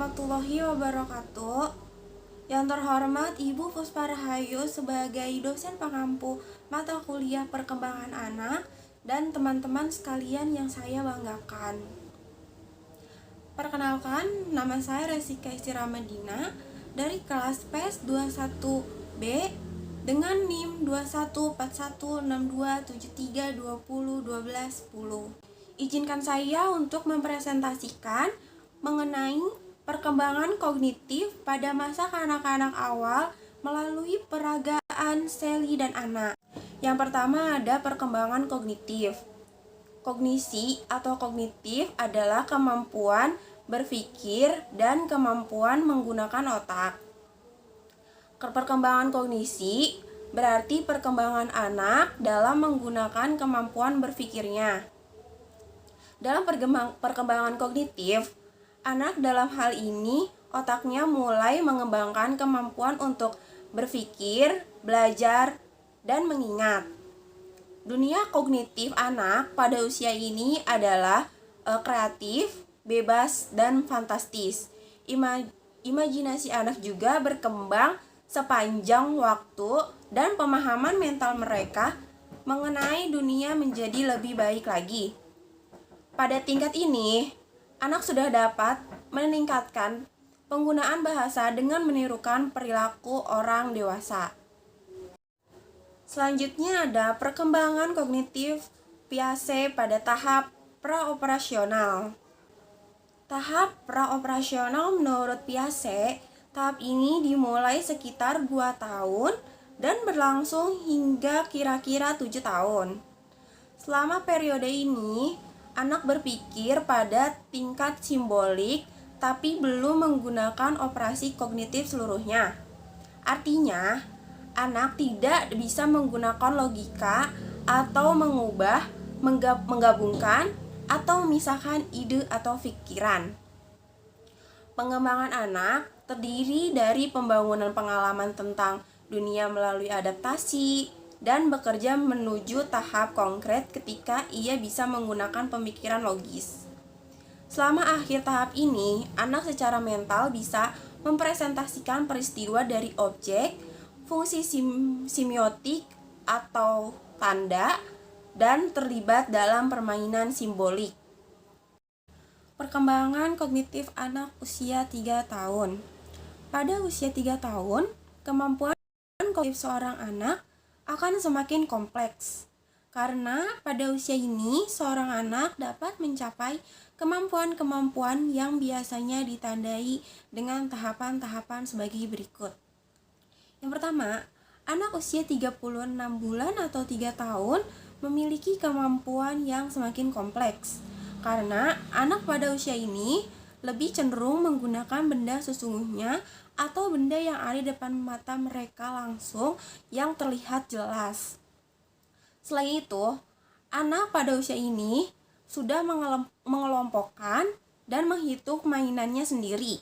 warahmatullahi wabarakatuh. Yang terhormat Ibu Puspa Rahayu sebagai dosen pengampu mata kuliah perkembangan anak dan teman-teman sekalian yang saya banggakan. Perkenalkan, nama saya Resika Istira Medina dari kelas PES 21B dengan NIM 21416273201210. Izinkan saya untuk mempresentasikan mengenai perkembangan kognitif pada masa kanak-kanak awal melalui peragaan Sally dan anak. Yang pertama ada perkembangan kognitif. Kognisi atau kognitif adalah kemampuan berpikir dan kemampuan menggunakan otak. Perkembangan kognisi berarti perkembangan anak dalam menggunakan kemampuan berpikirnya. Dalam perkembangan kognitif, anak dalam hal ini otaknya mulai mengembangkan kemampuan untuk berpikir, belajar, dan mengingat. Dunia kognitif anak pada usia ini adalah kreatif, bebas, dan fantastis. Imajinasi anak juga berkembang sepanjang waktu dan pemahaman mental mereka mengenai dunia menjadi lebih baik lagi. Pada tingkat ini, anak sudah dapat meningkatkan penggunaan bahasa dengan menirukan perilaku orang dewasa. Selanjutnya ada perkembangan kognitif Piaget pada tahap praoperasional. Tahap praoperasional menurut Piaget, tahap ini dimulai sekitar 2 tahun dan berlangsung hingga kira-kira 7 tahun. Selama periode ini, anak berpikir pada tingkat simbolik tapi belum menggunakan operasi kognitif seluruhnya. Artinya, anak tidak bisa menggunakan logika atau mengubah, menggabungkan, atau memisahkan ide atau pikiran. Pengembangan anak terdiri dari pembangunan pengalaman tentang dunia melalui adaptasi dan bekerja menuju tahap konkret ketika ia bisa menggunakan pemikiran logis. Selama akhir tahap ini, anak secara mental bisa mempresentasikan peristiwa dari objek, fungsi semiotik atau tanda, dan terlibat dalam permainan simbolik. Perkembangan kognitif anak usia 3 tahun. Pada usia 3 tahun, kemampuan kognitif seorang anak akan semakin kompleks. Karena pada usia ini, seorang anak dapat mencapai kemampuan-kemampuan yang biasanya ditandai dengan tahapan-tahapan sebagai berikut. Yang pertama, anak usia 36 bulan atau 3 tahun memiliki kemampuan yang semakin kompleks. Karena anak pada usia ini lebih cenderung menggunakan benda sesungguhnya atau benda yang ada di depan mata mereka langsung yang terlihat jelas. Selain itu, anak pada usia ini sudah mengelompokkan dan menghitung mainannya sendiri.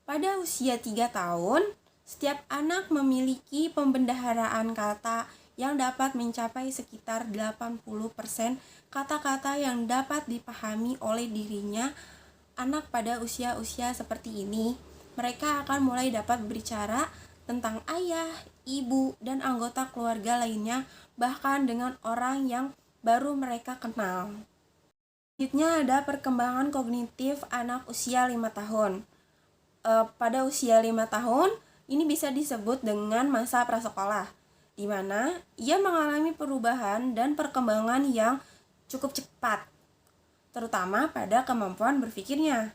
Pada usia 3 tahun, setiap anak memiliki pembendaharaan kata yang dapat mencapai sekitar 80% kata-kata yang dapat dipahami oleh dirinya. Anak pada usia-usia seperti ini, mereka akan mulai dapat berbicara tentang ayah, ibu, dan anggota keluarga lainnya, bahkan dengan orang yang baru mereka kenal. Selanjutnya ada perkembangan kognitif anak usia 5 tahun. Pada usia 5 tahun, ini bisa disebut dengan masa prasekolah, di mana ia mengalami perubahan dan perkembangan yang cukup cepat, terutama pada kemampuan berpikirnya.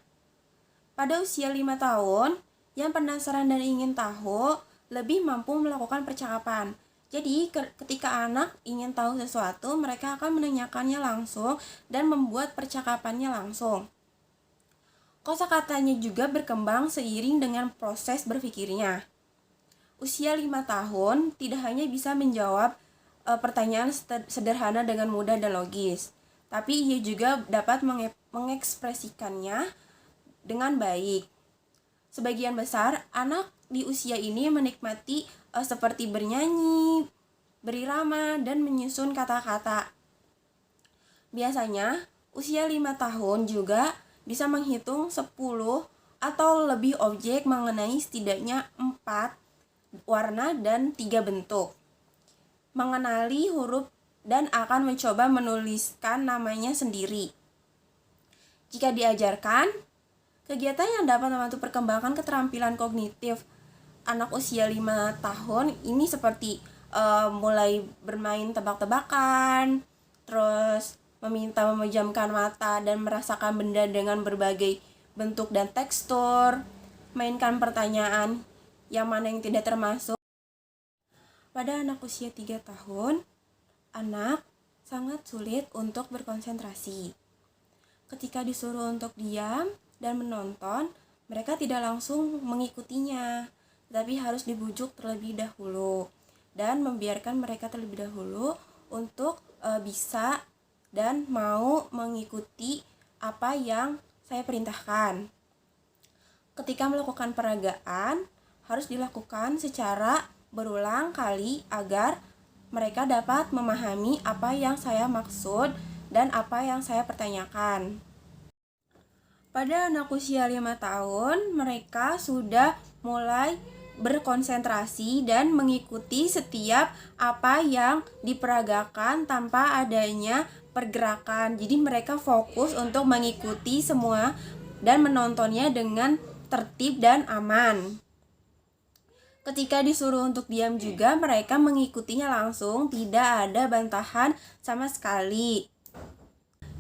Pada usia 5 tahun, yang penasaran dan ingin tahu lebih mampu melakukan percakapan. Jadi, ketika anak ingin tahu sesuatu, mereka akan menanyakannya langsung dan membuat percakapannya langsung. Kosakatanya juga berkembang seiring dengan proses berpikirnya. Usia 5 tahun tidak hanya bisa menjawab pertanyaan sederhana dengan mudah dan logis, tapi ia juga dapat mengekspresikannya dengan baik. Sebagian besar anak di usia ini menikmati seperti bernyanyi, berirama, dan menyusun kata-kata. Biasanya, usia 5 tahun juga bisa menghitung 10 atau lebih objek mengenai setidaknya 4 warna dan 3 bentuk. Mengenali huruf dan akan mencoba menuliskan namanya sendiri. Jika diajarkan, kegiatan yang dapat membantu perkembangan keterampilan kognitif anak usia 5 tahun ini seperti mulai bermain tebak-tebakan, terus meminta memejamkan mata dan merasakan benda dengan berbagai bentuk dan tekstur, mainkan pertanyaan yang mana yang tidak termasuk. Pada anak usia 3 tahun, anak sangat sulit untuk berkonsentrasi. Ketika disuruh untuk diam dan menonton, mereka tidak langsung mengikutinya, tapi harus dibujuk terlebih dahulu dan membiarkan mereka terlebih dahulu untuk bisa dan mau mengikuti apa yang saya perintahkan. Ketika melakukan peragaan, harus dilakukan secara berulang kali agar mereka dapat memahami apa yang saya maksud dan apa yang saya pertanyakan. Pada anak usia 5 tahun, mereka sudah mulai berkonsentrasi dan mengikuti setiap apa yang diperagakan tanpa adanya pergerakan. Jadi mereka fokus untuk mengikuti semua dan menontonnya dengan tertib dan aman. Ketika disuruh untuk diam juga, mereka mengikutinya langsung, tidak ada bantahan sama sekali.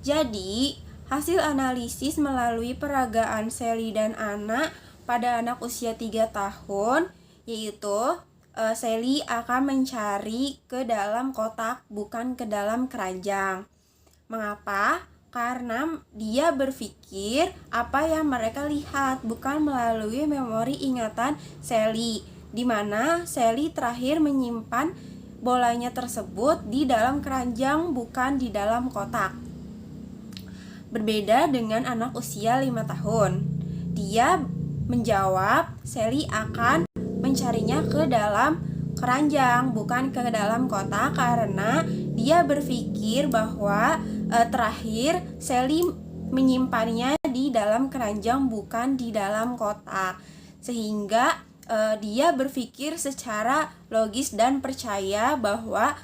Jadi, hasil analisis melalui peragaan Sally dan Anna pada anak usia 3 tahun, yaitu Sally akan mencari ke dalam kotak, bukan ke dalam keranjang. Mengapa? Karena dia berpikir apa yang mereka lihat, bukan melalui memori ingatan Sally, di mana Sally terakhir menyimpan bolanya tersebut di dalam keranjang, bukan di dalam kotak. Berbeda dengan anak usia 5 tahun. Dia menjawab Sally akan mencarinya ke dalam keranjang, bukan ke dalam kotak, karena dia berpikir bahwa terakhir Sally menyimpannya di dalam keranjang, bukan di dalam kotak. Sehingga dia berpikir secara logis dan percaya bahwa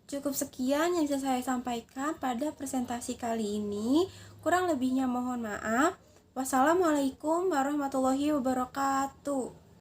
cukup sekian yang bisa saya sampaikan pada presentasi kali ini. Kurang lebihnya mohon maaf. Wassalamualaikum warahmatullahi wabarakatuh.